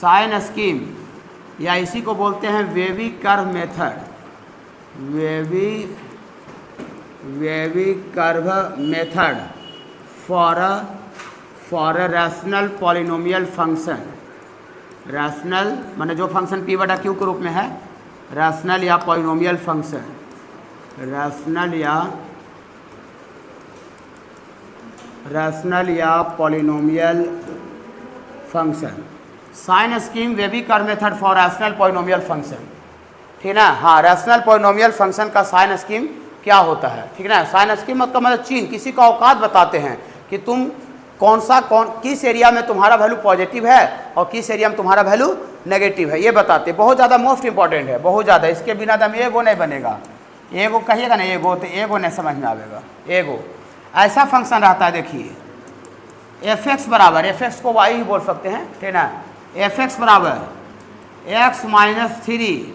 Sign scheme या इसी को बोलते हैं wavy curve method, wavy curve method for a rational polynomial function. Rational माने जो फंक्शन p बटा q के रूप में है, रैशनल या पॉलिनोमियल फंक्शन, रैशनल या polynomial function. Sign scheme wavy curve method for rational polynomial function, ठीक है ना। हाँ, रैशनल पॉलिनोमियल फंक्शन का साइन स्कीम क्या होता है, ठीक है ना। साइन स्कीम मतलब चिन्ह किसी का औकात बताते हैं कि तुम किस एरिया में तुम्हारा वैल्यू पॉजिटिव है और किस एरिया में तुम्हारा वैल्यू नेगेटिव है, ये बताते। बहुत ज़्यादा मोस्ट इंपॉर्टेंट है, बहुत ज़्यादा। इसके बिना दम एगो नहीं बनेगा। एगो कहिएगा ना एगो, तो एगो नहीं समझ में आएगा। एगो ऐसा फंक्शन रहता है, देखिए एफ एक्स बराबर, एफ एक्स को वाई ही बोल सकते हैं, ठीक है ना। एफ एक्स बराबर एक्स माइनस 3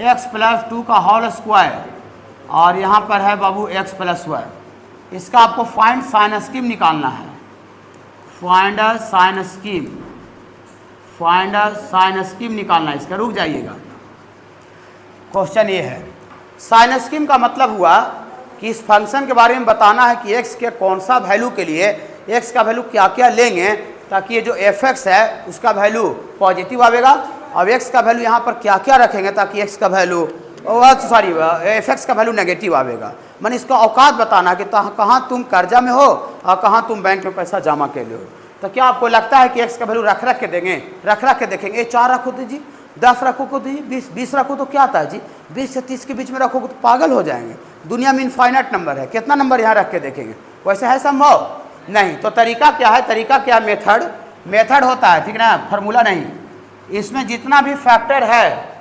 एक्स प्लस 2 का होल स्क्वायर, और यहाँ पर है बाबू एक्स प्लस 1। इसका आपको फाइंड साइन स्कीम निकालना है। फाइंड साइन स्कीम निकालना है इसका। रुक जाइएगा, क्वेश्चन ये है, साइन स्कीम का मतलब हुआ कि इस फंक्शन के बारे में बताना है कि x के कौन सा वैल्यू के लिए x का वैल्यू क्या क्या लेंगे ताकि ये जो एफ एक्स है उसका वैल्यू पॉजिटिव आएगा, और x का वैल्यू यहाँ पर क्या क्या रखेंगे ताकि x का वैल्यू एफ एक्स का वैल्यू नेगेटिव आएगा। मैंने इसका औकात बताना है कि कहाँ तुम कर्जा में हो और कहाँ तुम बैंक में पैसा जमा के लिए हो। तो क्या आपको लगता है कि x का वैल्यू रख के देंगे, रख के देखेंगे। 4 रखो तो जी, 10 रखो तो जी, 20 रखो तो क्या आता है जी, 20 से 30 के बीच में रखोगे तो पागल हो जाएंगे। दुनिया में इनफाइनाइट नंबर है, कितना नंबर यहाँ रख के देखेंगे, वैसे है संभव नहीं। तो तरीका क्या है, तरीका क्या, मेथड होता है, ठीक है ना, फार्मूला नहीं। इसमें जितना भी फैक्टर है,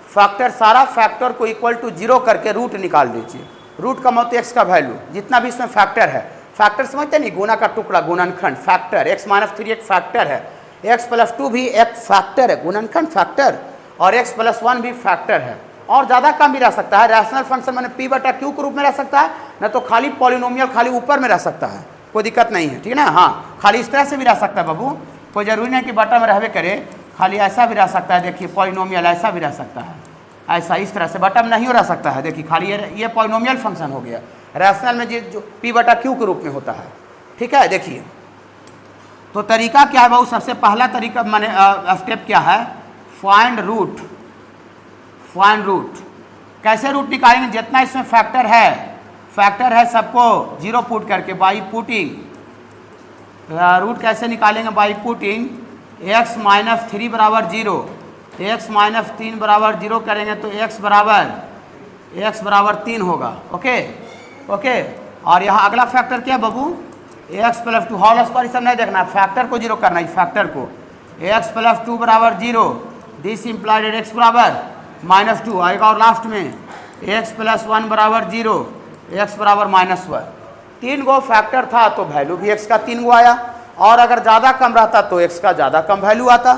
फैक्टर सारा फैक्टर को इक्वल टू 0 करके रूट निकाल लीजिए। रूट का मतलब x का वैल्यू, जितना भी इसमें फैक्टर है, फैक्टर समझते नहीं, गुना का टुकड़ा, गुणनखंड, फैक्टर। x माइनस 3 एक फैक्टर है, x प्लस 2 भी एक फैक्टर है, गुणनखंड फैक्टर, और x प्लस 1 भी फैक्टर है। और ज़्यादा कम भी रह सकता है। रैशनल फंक्शन मैंने p बटा q के रूप में रह सकता है, न तो खाली पॉलिनोमियल खाली ऊपर में रह सकता है, कोई दिक्कत नहीं है, ठीक है ना। हाँ, खाली इस तरह से भी रह सकता है बाबू, कोई ज़रूरी नहीं कि बटा में रहवे करे, खाली ऐसा भी रह सकता है। देखिए पॉलिनोमियल ऐसा भी रह सकता है, ऐसा इस तरह से बटन नहीं रह सकता है। देखिए खाली ये पॉलिनोमियल फंक्शन हो गया। रैशनल में जो p बटा q के रूप में होता है, ठीक है। देखिए तो तरीका क्या है बाबू, सबसे पहला तरीका माने स्टेप क्या है, फाइंड रूट। कैसे रूट निकालेंगे, जितना इसमें फैक्टर है सबको 0 पुट करके, बाई पुटिंग रूट कैसे निकालेंगे, बाई पुटिंग x माइनस 3 बराबर 0, x माइनस 3 बराबर 0 करेंगे तो x बराबर 3 होगा। ओके। और यहाँ अगला फैक्टर क्या है बाबू, x प्लस 2 होल स्क्वायर, सब नहीं देखना, फैक्टर को 0 करना है, फैक्टर को। x प्लस 2 बराबर 0, दिस इम्प्लाइड x बराबर -2 आएगा, और लास्ट में x प्लस 1 बराबर 0, x बराबर -1। 3 गो फैक्टर था तो वैल्यू भी x का 3 गो आया, और अगर ज़्यादा कम रहता तो x का ज़्यादा कम वैल्यू आता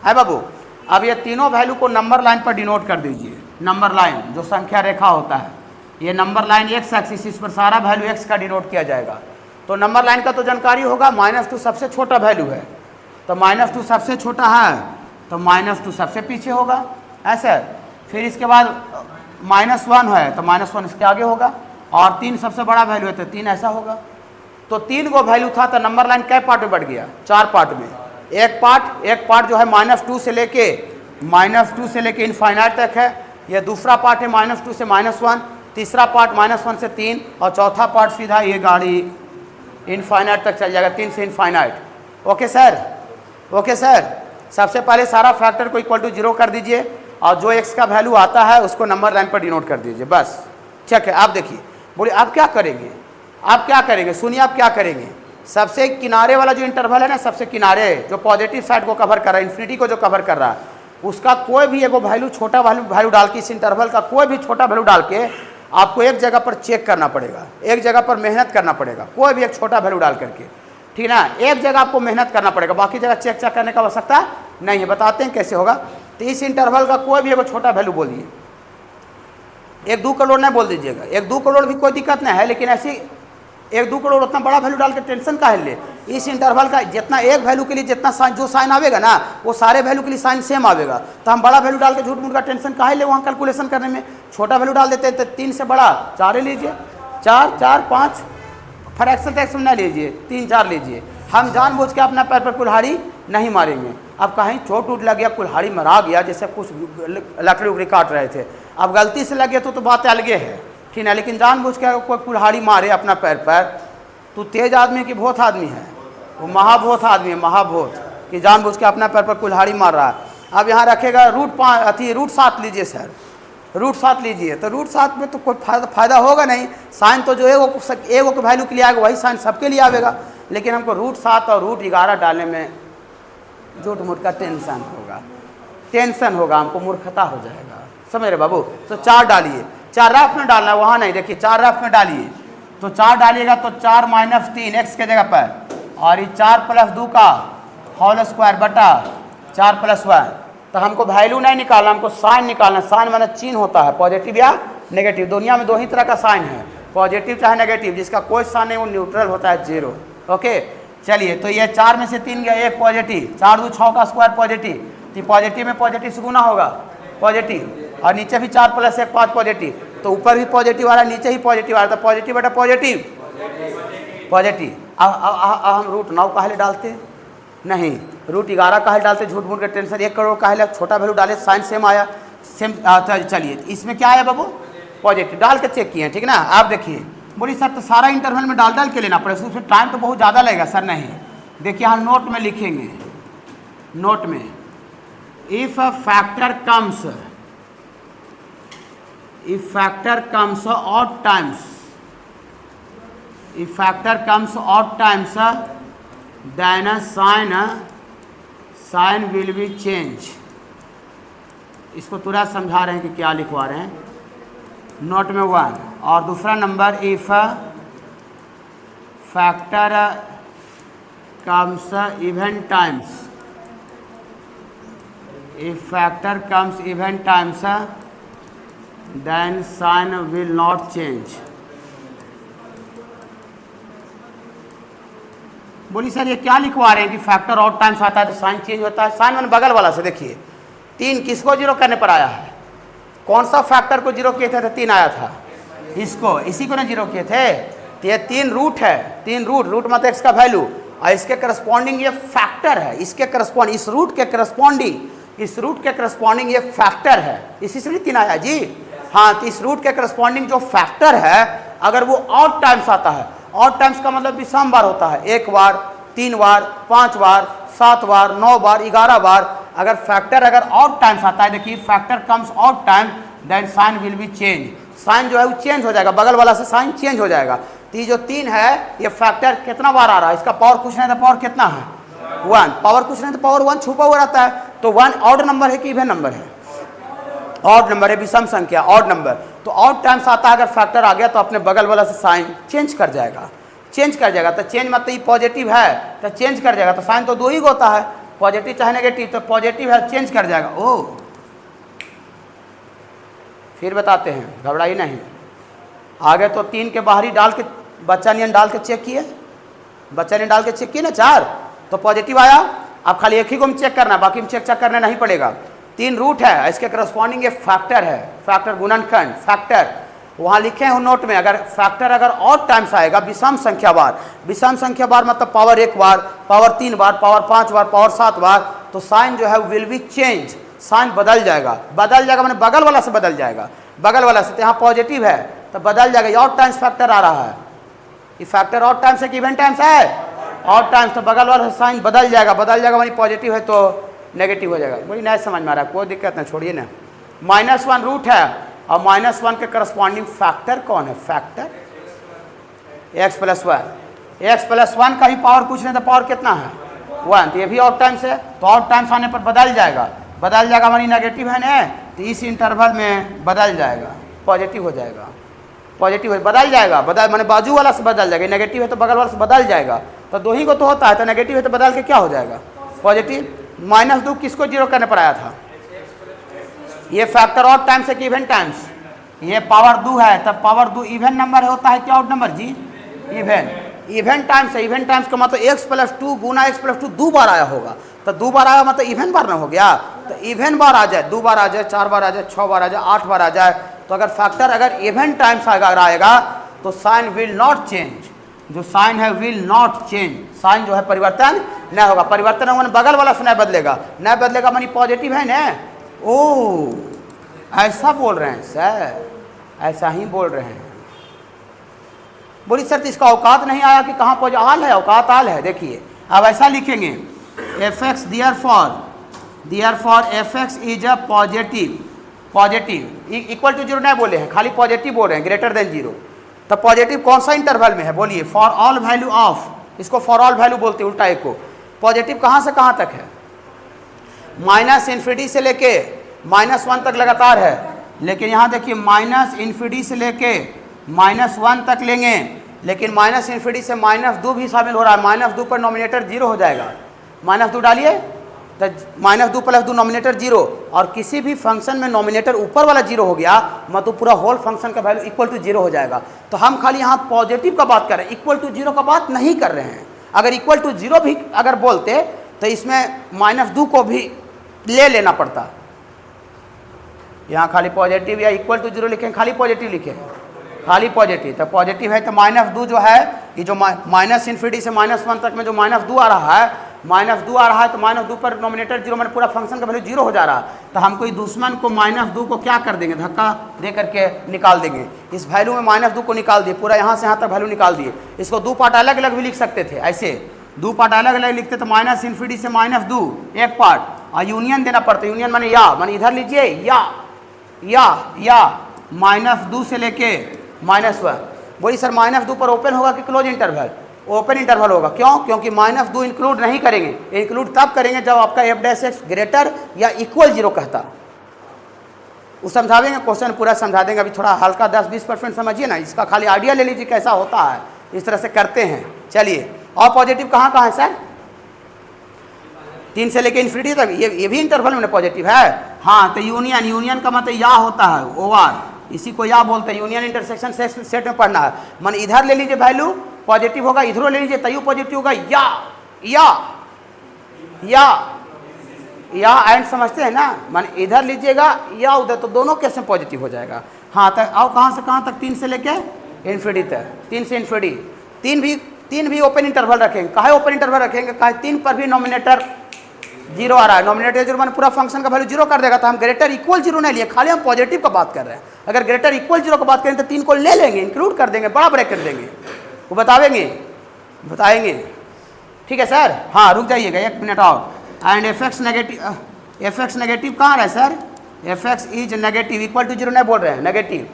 है बाबू। अब ये तीनों वैल्यू को नंबर लाइन पर डिनोट कर दीजिए। नंबर लाइन जो संख्या रेखा होता है, ये नंबर लाइन x एक्सिस, इस पर सारा वैल्यू x का डिनोट किया जाएगा। तो नंबर लाइन का तो जानकारी होगा, -2 सबसे छोटा वैल्यू है, तो -2 सबसे छोटा है तो -2 सबसे पीछे होगा, ऐसे। फिर इसके बाद -1 है तो -1 इसके आगे होगा, और 3 सबसे बड़ा वैल्यू है तो 3 ऐसा होगा। तो 3 गो वैल्यू था तो नंबर लाइन कै पार्ट में बढ़ गया, 4 पार्ट में। एक पार्ट जो है -2 से लेके इनफाइनाइट तक है, ये दूसरा पार्ट है -2 से -1, तीसरा पार्ट -1 से 3, और चौथा पार्ट सीधा ये गाड़ी इनफाइनाइट तक चल जाएगा, 3 से इनफाइनाइट। Okay sir. सबसे पहले सारा फैक्टर को इक्वल टू 0 कर दीजिए, और जो x का वैल्यू आता है उसको नंबर लाइन पर डिनोट कर दीजिए, बस। ठीक है, आप देखिए, बोलिए आप क्या करेंगे, सुनिए आप क्या करेंगे। सबसे किनारे वाला जो इंटरवल है ना, सबसे किनारे जो पॉजिटिव साइड को कवर कर रहा है, इन्फिनिटी को जो कवर कर रहा है, उसका कोई भी एगो वैल्यू, छोटा वैल्यू डाल के, इस इंटरवल का कोई भी छोटा वैल्यू डाल के आपको एक जगह पर चेक करना पड़ेगा, एक जगह पर मेहनत करना पड़ेगा, कोई भी एक छोटा वैल्यू डाल करके, ठीक है ना। एक जगह आपको मेहनत करना पड़ेगा, बाकी जगह चेक करने का आवश्यकता नहीं है। बताते हैं कैसे होगा। तो इस इंटरवल का कोई भी एगो छोटा वैल्यू बोलिए, 1-2 करोड़ नहीं बोल दीजिएगा, 1-2 करोड़ भी कोई दिक्कत नहीं है, लेकिन ऐसी 1 2 करोड़ उतना बड़ा वैल्यू डाल के टेंशन काहे ले। इस इंटरवल का जितना एक वैल्यू के लिए जितना साइन जो साइन आवेगा ना वो सारे वैल्यू के लिए साइन सेम आवेगा। तो हम बड़ा वैल्यू डाल के झूठ मूठ का टेंशन काहे ले वहाँ कैलकुलेशन करने में। छोटा वैल्यू डाल देते हैं तो 3 से बड़ा 4 लीजिए, 4 4 5 फ्रैक्शन टैक्स में ना लीजिए, 3 4 लीजिए। हम जानबूझ के अपना पैर पर कुल्हाड़ी नहीं मारेंगे। अब कहीं चोट उठ लग गया, कुल्हाड़ी मरा गया, जैसे कुछ लकड़ी उकड़ी काट रहे थे, अब गलती से लगे तो बात अलगे है, ठीक है। लेकिन जानबूझ के कोई कुल्हाड़ी मारे अपना पैर पर, तो तेज आदमी की भूत आदमी है, वो महाभूत आदमी है, महाभूत कि जानबूझ के अपना पैर पर कुल्हाड़ी मार रहा है। अब यहाँ रखेगा रूट 7 लीजिए सर, रूट 7 लीजिए, तो रूट 7 में तो कोई फायदा होगा नहीं। साइन तो जो एगो के वैल्यू के लिए आएगा वही साइन सबके लिए आवेगा। लेकिन हमको रूट 7 और रूट 11 डालने में झूठ मूठ का टेंशन होगा, हमको मूर्खता हो जाएगा, समझ रहे बाबू। तो 4 डालिए, 4 रफ में डालना, वहाँ नहीं, देखिए 4 रफ में डालिए। तो 4 डालिएगा तो 4 - 3 x के जगह पर, और ये 4 + 2 का होल स्क्वायर बटा 4 + 1। तो हमको वैल्यू नहीं निकालना, हमको साइन निकालना। साइन माने चिन्ह होता है, पॉजिटिव या नेगेटिव। दुनिया में 2 ही तरह का साइन है, पॉजिटिव चाहे नेगेटिव। जिसका कोई साइन नहीं वो न्यूट्रल होता है, 0। ओके चलिए, तो ये 4 में से 3 गया, 1 पॉजिटिव, 4 2 6 का स्क्वायर पॉजिटिव। तो पॉजिटिव में पॉजिटिव से गुना होगा पॉजिटिव, और नीचे भी 4 + 1 5 पॉजिटिव। तो ऊपर भी पॉजिटिव आ रहा है, नीचे ही पॉजिटिव आ रहा है, तो पॉजिटिव बटा पॉजिटिव पॉजिटिव। अब हम रूट 9 काहे डालते नहीं, रूट 11 काहे डालते, झूठ मूठ के टेंशन। 1 करोड़ काहे छोटा वैल्यू डाले, साइन सेम आया, सेम। चलिए इसमें क्या आया बाबू, पॉजिटिव डाल के चेक किए, ठीक ना। आप देखिए, बोली सर तो सारा इंटरवल में डाल के लेना पड़ेगा, उसमें टाइम तो बहुत ज़्यादा लगेगा। सर नहीं, देखिए यहाँ नोट में लिखेंगे, नोट में if factor comes odd times then sign will be change. इसको तुरंत समझा रहे हैं कि क्या लिखवा रहे हैं। नोट में 1 और दूसरा number, if factor comes even times then sign will not change. बोली सर ये क्या लिखवा रहे हैं कि फैक्टर ऑड टाइम्स आता है तो साइन चेंज होता है। साइन मैंने बगल वाला से, देखिए 3 किसको 0 करने पर आया है, कौन सा फैक्टर को 0 किए थे तो 3 आया था, इसको, इसी को ना 0 किए थे। तो ये 3 रूट है, 3 रूट मतलब x का वैल्यू, और इसके करस्पॉन्डिंग ये फैक्टर है, इसके करस्पॉन्डिंग इस रूट के करस्पॉन्डिंग ये फैक्टर है, इसी से 3 आया जी। हाँ, तो इस रूट के करस्पॉन्डिंग जो फैक्टर है अगर वो ऑड टाइम्स आता है, ऑड टाइम्स का मतलब विषम बार होता है, 1 बार 3 बार 5 बार 7 बार 9 बार 11 बार। अगर फैक्टर अगर ऑड टाइम्स आता है, देखिए factor comes odd time then sign will be change. Sign जो है वो चेंज हो जाएगा, बगल वाला से साइन चेंज हो जाएगा। तो ये जो 3 है ये फैक्टर कितना बार आ रहा है, इसका पावर कुछ नहीं तो पावर कितना है 1, पावर कुछ नहीं तो पावर 1 छुपा हुआ रहता है। तो 1 ऑड नंबर है कि इवन नंबर है, ऑड नंबर है, विषम संख्या ऑड नंबर। तो ऑड टाइम्स आता है, अगर फैक्टर आ गया तो अपने बगल वाला से साइन चेंज कर जाएगा। तो चेंज मतलब ये पॉजिटिव है तो चेंज कर जाएगा। तो साइन तो 2 ही होता है, पॉजिटिव चाहे नेगेटिव, तो पॉजिटिव है चेंज कर जाएगा। ओ फिर बताते हैं, घबराइए नहीं। आगे तो 3 के बाहरी डाल के बच्चा नियन डाल के चेक किए, ना 4 तो पॉजिटिव आया। अब खाली एक ही को चेक करना, बाकी में चेक करना नहीं पड़ेगा। 3 रूट है, इसके करस्पॉन्डिंग ये फैक्टर है, फैक्टर गुणनखंड फैक्टर वहाँ लिखे हैं नोट में। अगर फैक्टर अगर ऑड टाइम्स आएगा विषम संख्या बार मतलब पावर 1 बार, पावर 3 बार, पावर 5 बार, पावर 7 बार, तो साइन जो है विल बी चेंज, साइन बदल जाएगा मैंने बगल वाला से बदल जाएगा, बगल वाला से। तो यहाँ पॉजिटिव है तो बदल जाएगा, ऑड टाइम्स फैक्टर आ रहा है, ये फैक्टर ऑड टाइम्स है कि इवन टाइम्स है, ऑड टाइम्स, तो बगल वाला से साइन बदल जाएगा वही पॉजिटिव है तो नेगेटिव हो जाएगा। वही नहीं समझ में आ रहा है, कोई दिक्कत नहीं, छोड़िए ना। -1 रूट है और -1 के करस्पॉन्डिंग फैक्टर कौन है, फैक्टर x + 1 का ही पावर कुछ नहीं तो पावर कितना है 1, तो ये भी ऑड टाइम्स है। तो ऑड टाइम्स आने पर बदल जाएगा मानी नेगेटिव है ना, तो इस इंटरवल में बदल जाएगा, पॉजिटिव हो जाएगा, बदल जाएगा, माने बाजू वाला से बदल जाएगा, नेगेटिव है तो बगल वाला से बदल जाएगा। तो 2 ही को तो होता है, तो नेगेटिव है तो बदल के क्या हो जाएगा पॉजिटिव। -2 किसको 0 करने पर आया था, ये फैक्टर ऑड टाइम्स है कि इवन टाइम्स, ये पावर 2 है, तब पावर 2 इवन नंबर होता है क्या ऑड नंबर जी, इवेन, इवेन टाइम्स है, इवेन टाइम्स का मतलब x प्लस 2 गुना x प्लस 2 दो बार आया होगा, तो दो बार आया मतलब इवेन बार ना हो गया, तो इवेन बार आ जाए, 2 बार आ जाए, 4 बार आ जाए, 6 बार आ जाए, 8 बार आ जाए, तो अगर फैक्टर अगर इवेन टाइम्स अगर आएगा तो साइन विल नॉट चेंज, जो साइन है विल नॉट चेंज, साइन जो है परिवर्तन न होगा, परिवर्तन होगा बगल वाला से नहीं बदलेगा, नहीं बदलेगा मानी पॉजिटिव है ना। ओ ऐसा बोल रहे हैं सर, ऐसा ही बोल रहे हैं। बोली सर तो इसका औकात नहीं आया कि कहाँ पहुँच आल है, औकात आल है। देखिए अब ऐसा लिखेंगे f x there for f x is a positive equal to zero नहीं बोले हैं, खाली पॉजिटिव बोल रहे हैं, ग्रेटर देन जीरो। तो पॉजिटिव कौन सा इंटरवल में है बोलिए, फॉर ऑल वैल्यू ऑफ, इसको फॉर ऑल वैल्यू बोलते हैं उल्टा एक को। पॉजिटिव कहाँ से कहाँ तक है, माइनस इन्फिनिटी से लेके -1 तक लगातार है, लेकिन यहाँ देखिए माइनस इन्फिनिटी से लेके -1 तक लेंगे, लेकिन माइनस इन्फिनिटी से -2 भी शामिल हो रहा है, -2 पर नॉमिनेटर जीरो हो जाएगा, -2 डालिए तो -2 + 2 नॉमिनेटर जीरो, और किसी भी फंक्शन में नॉमिनेटर ऊपर वाला जीरो हो गया मतलब पूरा होल फंक्शन का वैल्यू इक्वल टू जीरो हो जाएगा। तो हम खाली यहाँ पॉजिटिव का बात कर रहे हैं, इक्वल टू जीरो का बात नहीं कर रहे हैं। अगर इक्वल टू जीरो भी अगर बोलते तो इसमें -2 को भी ले लेना पड़ता, यहाँ खाली पॉजिटिव या इक्वल टू जीरो लिखें, खाली पॉजिटिव लिखें, खाली पॉजिटिव। तो पॉजिटिव है तो -2 जो है ये जो माइनस इन्फिनिटी से -1 तक में जो -2 आ रहा है, -2 आ रहा है, तो -2 पर नॉमिनेटर जीरो मैंने पूरा फंक्शन का वैल्यू जीरो हो जा रहा है। तो हम कोई दुश्मन को -2 को क्या कर देंगे, धक्का दे करके निकाल देंगे। इस वैल्यू में -2 को निकाल दिए, पूरा यहाँ से यहाँ तक वैल्यू निकाल दिए। इसको 2 पार्ट अलग अलग भी लिख सकते थे, ऐसे 2 पार्ट अलग अलग लिखते तो माइनस इन्फिनिटी से -2 एक पार्ट, और यूनियन देना पड़ता, यूनियन माने या, माने इधर लीजिए या -2 से लेके -1। बोली सर -2 पर ओपन होगा कि क्लोज इंटरवल, ओपन इंटरवल होगा। क्यों, क्योंकि -2 इंक्लूड नहीं करेंगे, इंक्लूड तब करेंगे जब आपका f' ग्रेटर या इक्वल जीरो कहता। वो समझावेंगे, क्वेश्चन पूरा समझा देंगे, अभी थोड़ा हल्का 10-20% समझिए ना, इसका खाली आइडिया ले लीजिए कैसा होता है, इस तरह से करते हैं। चलिए और पॉजिटिव कहाँ कहाँ है सर, 3 से लेके इन्फिनिटी तक, ये भी इंटरवल में पॉजिटिव है। हाँ तो यूनियन का मतलब या होता है, ओवर, इसी को या बोलते हैं, यूनियन इंटरसेक्शन सेट में पढ़ना है। मन इधर ले लीजिए वैल्यू पॉजिटिव होगा, इधरों ले लीजिए तयू पॉजिटिव होगा, या एंड समझते हैं ना, मन इधर लीजिएगा या उधर, तो दोनों केस में पॉजिटिव हो जाएगा। हाँ तो आओ कहाँ से कहाँ तक, 3 से लेके इन्फिनिटी तक, 3 से इन्फिनिटी, तीन भी ओपन इंटरवल रखेंगे। काहे ओपन इंटरवल रखेंगे, काहे 3 पर भी नॉमिनेटर जीरो आ रहा है, नॉमिनेटर जीरो मैंने पूरा फंक्शन का वैल्यू जीरो कर देगा। तो हम ग्रेटर इक्वल जीरो नहीं लिए, खाली हम पॉजिटिव का बात कर रहे हैं। अगर ग्रेटर इक्वल जीरो का बात करें तो 3 को ले लेंगे, इंक्लूड कर देंगे, बड़ा ब्रैकेट देंगे, वो बताएंगे। ठीक है सर, हाँ रुक जाइएगा 1 मिनट और। एंड एफ एक्स नेगेटिव कहाँ रहा है sir, f x is negative, equal to zero नहीं बोल रहे हैं, नेगेटिव।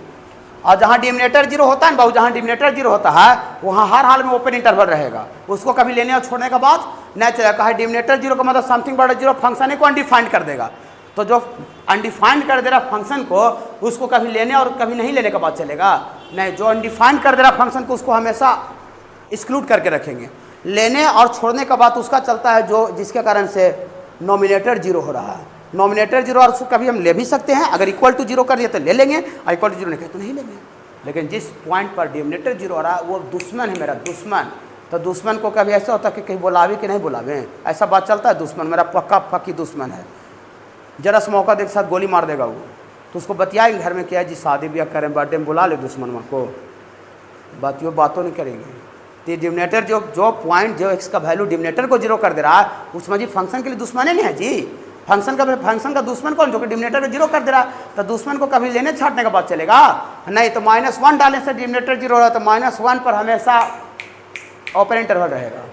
और जहाँ डिमिनेटर जीरो होता है ना बाबू, जहाँ डिमिनेटर जीरो होता है वहाँ हर हाल में ओपन इंटरवल रहेगा, उसको कभी लेने और छोड़ने का बात नहीं चलेगा। कहा डिमिनेटर जीरो का मतलब समथिंग बड़ा जीरो फंक्शन को अनडिफाइंड कर देगा, तो जो अनडिफाइंड कर दे रहा फंक्शन को उसको कभी लेने और कभी नहीं लेने का बात चलेगा नहीं। जो अनडिफाइंड कर दे रहा फंक्शन को उसको हमेशा एक्सक्लूड करके रखेंगे। लेने और छोड़ने का बात उसका चलता है जो जिसके कारण से नॉमिनेटर जीरो हो रहा है, नॉमिनेटर जीरो, और उसको कभी हम ले भी सकते हैं। अगर इक्वल टू जीरो कर दिए तो ले लेंगे, और इक्वल टू जीरो नहीं कहे तो नहीं लेंगे। लेकिन जिस पॉइंट पर डिमिनेटर जीरो हो रहा है वो दुश्मन है मेरा, दुश्मन। तो दुश्मन को कभी ऐसा होता है कि कहीं बुलावे कि नहीं बुलावे, ऐसा बात चलता है। दुश्मन मेरा पक्का पक्की दुश्मन है, जरा सा मौका देख साथ गोली मार देगा वो। तो उसको बतियाएंगे घर में क्या जी शादी ब्याह करें, बर्थडे में बुला ले दुश्मन को, बातों नहीं करेंगे। तो डिमिनेटर जो पॉइंट जो एक्स का वैल्यू डिमिनेटर को जीरो कर दे रहा है उसमें जी फंक्शन के लिए दुश्मन नहीं है जी। फंक्शन का दुश्मन कौन, जो कि डिमिनेटर को जीरो कर दे रहा है। तो दुश्मन को कभी लेने छाटने का बात चलेगा नहीं। तो -1 डालने से डिमिनेटर जीरो हो रहा है, तो -1 पर हमेशा ओपन इंटरवल रहेगा।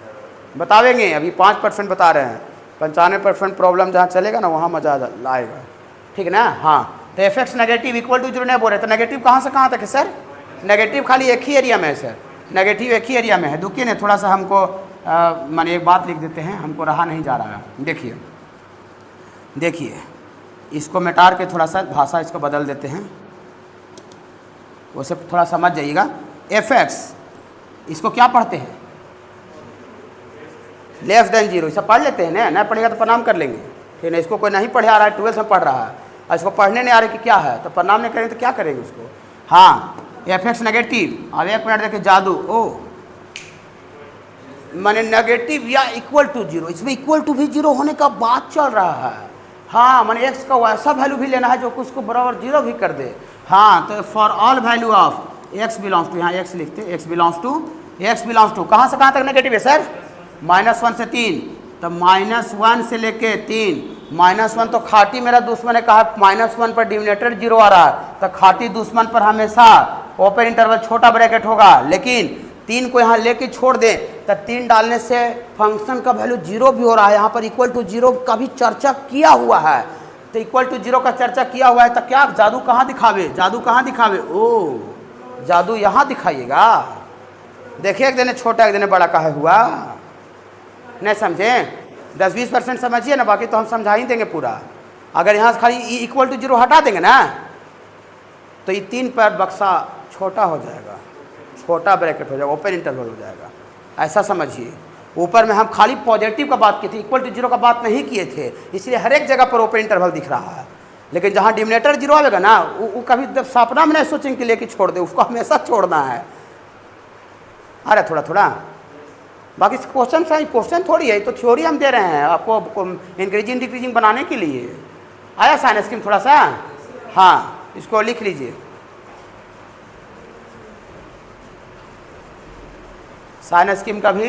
बतावेंगे, अभी 5% बता रहे हैं, 95% प्रॉब्लम जहाँ चलेगा ना वहाँ मजा लाएगा। ठीक है ना। हाँ तो f x negative equal to zero नहीं बोल रहे, तो नेगेटिव कहाँ से कहाँ तक है सर, नेगेटिव खाली एक ही एरिया में है सर, नेगेटिव एक ही एरिया में है। दुखिए ना थोड़ा सा हमको माने एक बात लिख देते हैं, हमको रहा नहीं जा रहा है। देखिए इसको मिटार के थोड़ा सा भाषा इसको बदल देते हैं, उसे थोड़ा समझ जाइएगा। एफ एक्स इसको क्या पढ़ते हैं, लेस देन जीरो, इसे पढ़ लेते हैं ना, नहीं पढ़ेगा तो प्रणाम कर लेंगे। ठीक है, इसको कोई नहीं पढ़े आ रहा है, 12th में पढ़ रहा है और इसको पढ़ने नहीं आ रहा है कि क्या है, तो प्रणाम नहीं करेंगे तो क्या करेंगे उसको। हाँ एफ एक्स नेगेटिव, अब 1 मिनट देखिए जादू, ओ माने नेगेटिव या इक्वल टू जीरो, इसमें इक्वल टू भी जीरो होने का बात चल रहा है। हाँ माने एक्स का वैसा वैल्यू भी लेना है जो उसको बराबर जीरो भी कर दे। हाँ तो for all value of x belongs to, यहाँ एक्स लिखते हैं, एक्स बिलोंग्स टू कहाँ से कहाँ तक नेगेटिव है सर? -1 से 3, तो -1 से लेके 3, -1 तो खाटी मेरा दुश्मन है, कहा -1 पर डिनोमिनेटर जीरो आ रहा है, तो खाटी दुश्मन पर हमेशा ओपन इंटरवल छोटा ब्रैकेट होगा। लेकिन 3 को यहाँ लेके छोड़ दें तो 3 डालने से फंक्शन का वैल्यू जीरो भी हो रहा है। यहाँ पर इक्वल टू जीरो का भी चर्चा किया हुआ है, तो इक्वल टू जीरो का चर्चा किया हुआ है, तो क्या जादू कहाँ दिखावे? जादू कहाँ दिखावे? ओ जादू यहाँ दिखाइएगा। देखिए एक दिन छोटा एक दिन बड़ा काहे हुआ, नहीं समझे? 10-20% समझिए ना, बाकी तो हम समझा ही देंगे पूरा। अगर यहाँ से खाली इक्वल टू जीरो हटा देंगे ना तो ये 3 पर बक्सा छोटा हो जाएगा, छोटा ब्रैकेट हो जाएगा, ओपन इंटरवल हो जाएगा, ऐसा समझिए। ऊपर में हम खाली पॉजिटिव का बात की थी, इक्वल टू जीरो का बात नहीं किए थे, इसलिए हर एक जगह पर ओपन इंटरवल दिख रहा है। लेकिन जहाँ डिनोमिनेटर जीरो आएगा ना वो कभी जब सपना में नहीं सोचेंगे कि लेके छोड़ दे, उसको हमेशा छोड़ना है। अरे थोड़ा थोड़ा बाकी क्वेश्चन सही, क्वेश्चन थोड़ी है, तो थ्योरी हम दे रहे हैं आपको इंक्रीजिंग डिक्रीजिंग बनाने के लिए। आया साइन स्कीम थोड़ा सा? हाँ इसको लिख लीजिए, साइन स्कीम का भी